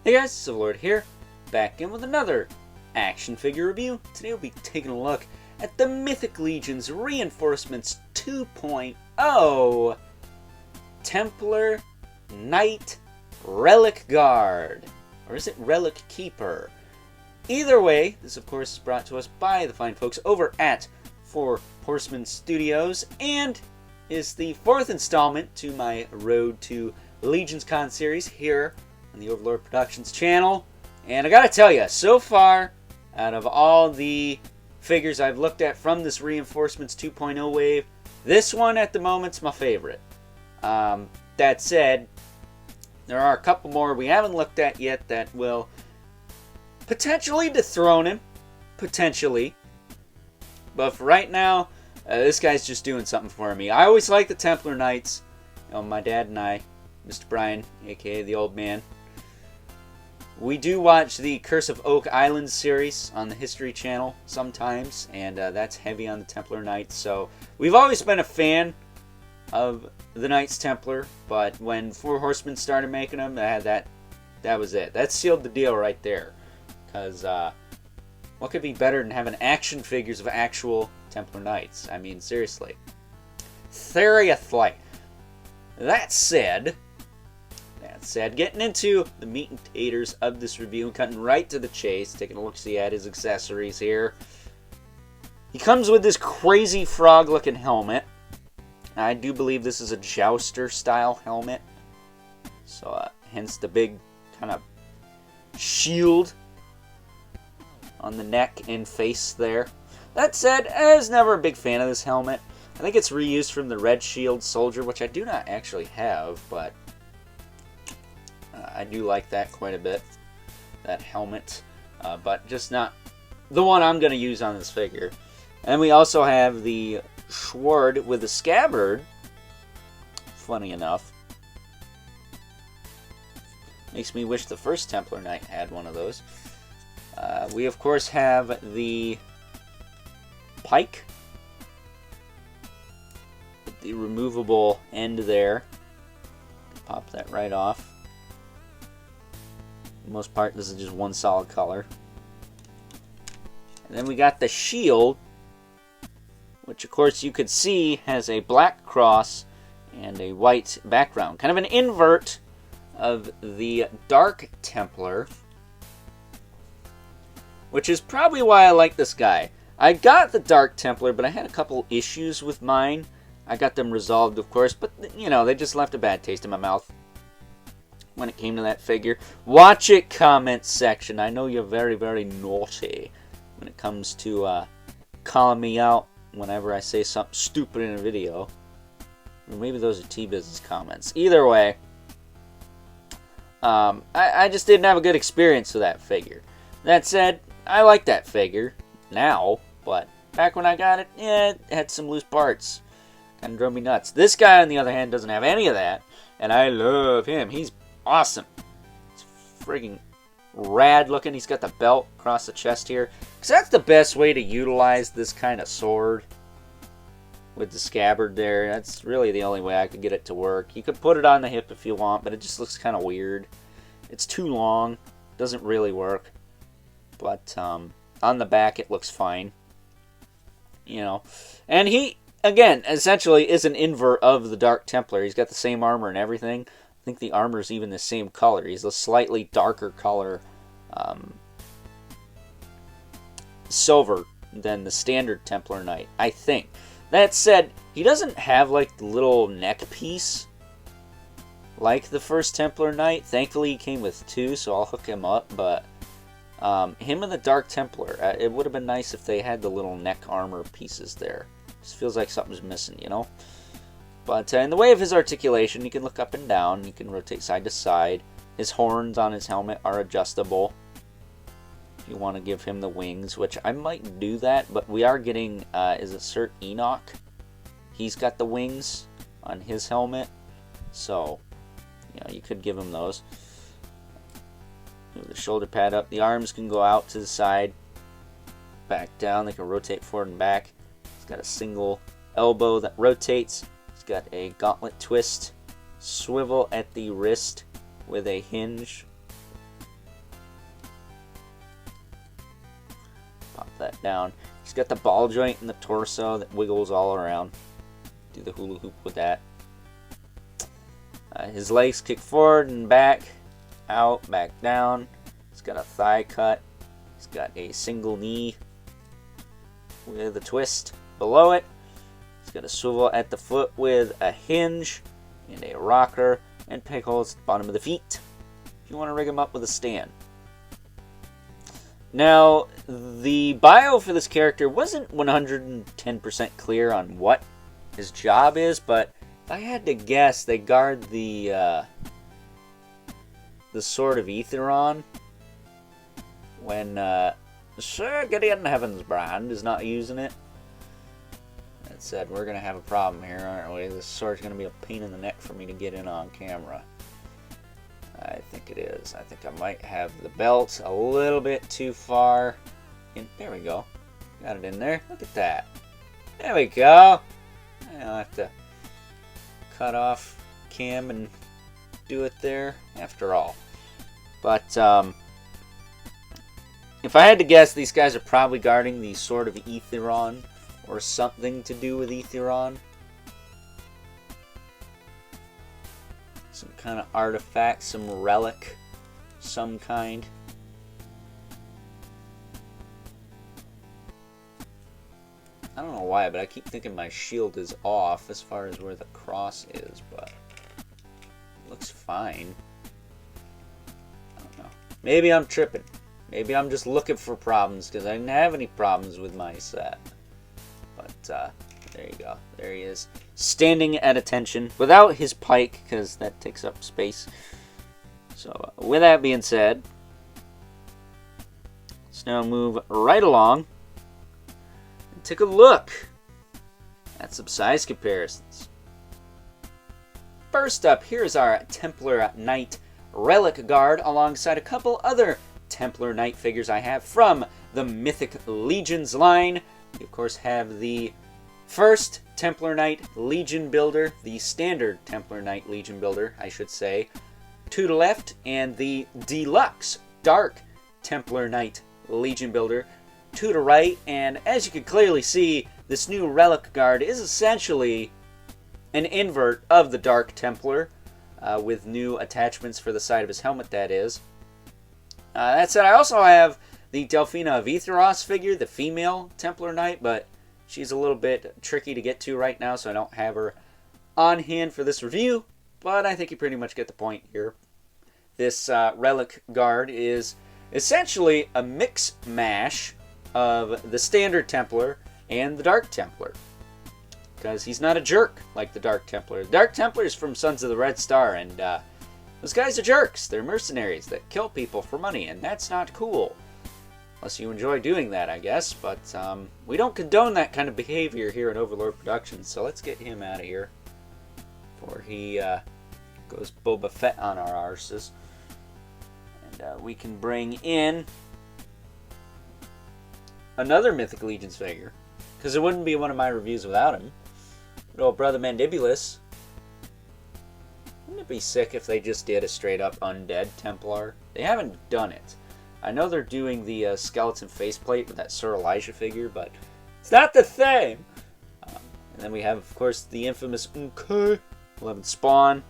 Hey guys, Silverlord here, back in with another action figure review. Today we'll be taking a look at the Mythic Legion's Reinforcements 2.0 Templar Knight Relic Guard. Or is it Relic Keeper? Either way, this of course is brought to us by the fine folks over at Horsemen Studios, and is the fourth installment to my Road to Legions Con series here on the Overlord Productions channel. And I gotta tell you, so far, out of all the figures I've looked at from this Reinforcements 2.0 wave, this one at the moment's my favorite. That said, there are a couple more we haven't looked at yet that will potentially dethrone him. Potentially. But for right now, this guy's just doing something for me. I always like the Templar Knights. You know, my dad and I, Mr. Brian, aka the old man, we do watch the Curse of Oak Island series on the History Channel sometimes, and that's heavy on the Templar Knights. So we've always been a fan of the Knights Templar, but when Four Horsemen started making them, that was it. That sealed the deal right there. Because what could be better than having action figures of actual Templar Knights? I mean, seriously. Seriously. That said, getting into the meat and taters of this review, cutting right to the chase, taking a look-see at his accessories here. He comes with this crazy frog-looking helmet. I do believe this is a jouster-style helmet. So, hence the big kind of shield on the neck and face there. That said, I was never a big fan of this helmet. I think it's reused from the Red Shield Soldier, which I do not actually have, but I do like that quite a bit, that helmet, but just not the one I'm going to use on this figure. And we also have the sword with the scabbard, funny enough. Makes me wish the first Templar Knight had one of those. We of course have the pike, with the removable end there. Pop that right off. For the most part, this is just one solid color. And then we got the shield, which of course you could see has a black cross and a white background. Kind of an invert of the Dark Templar, which is probably why I like this guy. I got the Dark Templar, but I had a couple issues with mine. I got them resolved, of course, but, you know, they just left a bad taste in my mouth when it came to that figure. Watch it, comment section. I know you're very, very naughty when it comes to calling me out whenever I say something stupid in a video. Or maybe those are T-Business comments. Either way, I just didn't have a good experience with that figure. That said, I like that figure now, but back when I got it, yeah, it had some loose parts. Kind of drove me nuts. This guy, on the other hand, doesn't have any of that, and I love him. He's awesome. He's friggin' rad looking. He's got the belt across the chest here, because that's the best way to utilize this kind of sword, with the scabbard there. That's really the only way I could get it to work. You could put it on the hip if you want, but it just looks kind of weird. It's too long. Doesn't really work. But on the back it looks fine. You know. And he, again, essentially is an invert of the Dark Templar. He's got the same armor and everything. I think the armor is even the same color. He's a slightly darker color silver than the standard Templar Knight, I think. That said, he doesn't have like the little neck piece like the first Templar Knight. Thankfully he came with two, so I'll hook him up, but him and the Dark Templar, it would have been nice if they had the little neck armor pieces there. Just feels like something's missing, you know? But in the way of his articulation, you can look up and down, you can rotate side to side. His horns on his helmet are adjustable if you want to give him the wings, which I might do that, but we are getting, is it Sir Enoch? He's got the wings on his helmet, so, you know, you could give him those. Move the shoulder pad up. The arms can go out to the side, back down. They can rotate forward and back. It's got a single elbow that rotates. It's got a gauntlet twist, swivel at the wrist with a hinge down. He's got the ball joint in the torso that wiggles all around. Do the hula hoop with that. His legs kick forward and back, out, back down. He's got a thigh cut. He's got a single knee with a twist below it. He's got a swivel at the foot with a hinge and a rocker and peg holes at the bottom of the feet if you want to rig him up with a stand. Now, the bio for this character wasn't 110% clear on what his job is, but if I had to guess, they guard the Sword of Aetheron when Sir Gideon Heavensbrand is not using it. That said, we're going to have a problem here, aren't we? This sword's going to be a pain in the neck for me to get in on camera. I think it is. I think I might have the belt a little bit too far in. There we go. Got it in there. Look at that. There we go. I'll have to cut off cam and do it there after all. But if I had to guess, these guys are probably guarding the Sword of Aetheron or something to do with Aetheron. Some kind of artifact, some relic, some kind. I don't know why, but I keep thinking my shield is off as far as where the cross is, but it looks fine. I don't know. Maybe I'm tripping. Maybe I'm just looking for problems because I didn't have any problems with my set. But there you go. There he is. Standing at attention without his pike because that takes up space. So with that being said, let's now move right along and take a look at some size comparisons. First up, here's our Templar Knight Relic Guard alongside a couple other Templar Knight figures I have from the Mythic Legions line. We of course have the first Templar Knight Legion Builder, the standard Templar Knight Legion Builder, I should say, to the left, and the deluxe Dark Templar Knight Legion Builder to the right. And as you can clearly see, this new Relic Guard is essentially an invert of the Dark Templar, with new attachments for the side of his helmet, that is. That said, I also have the Delphina of Aetheros figure, the female Templar Knight, but she's a little bit tricky to get to right now, so I don't have her on hand for this review, but I think you pretty much get the point here. This Relic Guard is essentially a mix-mash of the standard Templar and the Dark Templar, because he's not a jerk like the Dark Templar. The Dark Templar is from Sons of the Red Star, and those guys are jerks. They're mercenaries that kill people for money, and that's not cool. Unless you enjoy doing that, I guess. But we don't condone that kind of behavior here at Overlord Productions, so let's get him out of here before he goes Boba Fett on our arses. And we can bring in another Mythic Legions figure, because it wouldn't be one of my reviews without him. Good old Brother Mandibulus. Wouldn't it be sick if they just did a straight-up undead Templar? They haven't done it. I know they're doing the skeleton faceplate with that Sir Elijah figure, but it's not the same. And then we have, of course, the infamous 11 Spawn.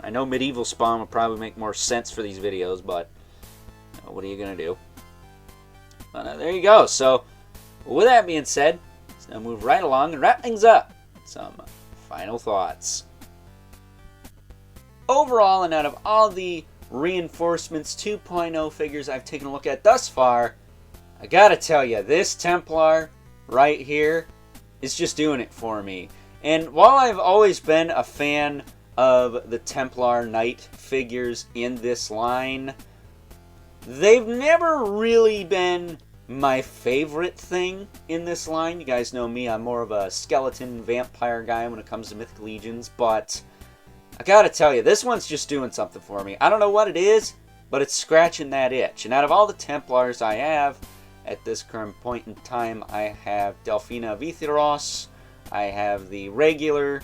I know medieval Spawn would probably make more sense for these videos, but what are you going to do? But there you go. So, with that being said, let's now move right along and wrap things up. Some final thoughts. Overall, and out of all the Reinforcements 2.0 figures I've taken a look at thus far, I gotta tell you, this Templar right here is just doing it for me. And while I've always been a fan of the Templar Knight figures in this line, they've never really been my favorite thing in this line. You guys know me, I'm more of a skeleton vampire guy when it comes to Mythic Legions, but I gotta tell you, this one's just doing something for me. I don't know what it is, but it's scratching that itch. And out of all the Templars I have at this current point in time, I have Delphina of Aetheros, I have the regular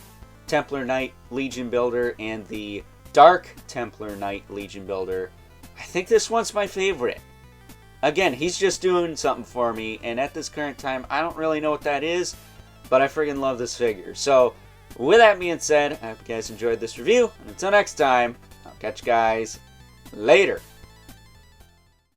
Templar Knight Legion Builder, and the Dark Templar Knight Legion Builder. I think this one's my favorite. Again, he's just doing something for me, and at this current time, I don't really know what that is, but I friggin' love this figure. So, with that being said, I hope you guys enjoyed this review, and until next time, I'll catch you guys later.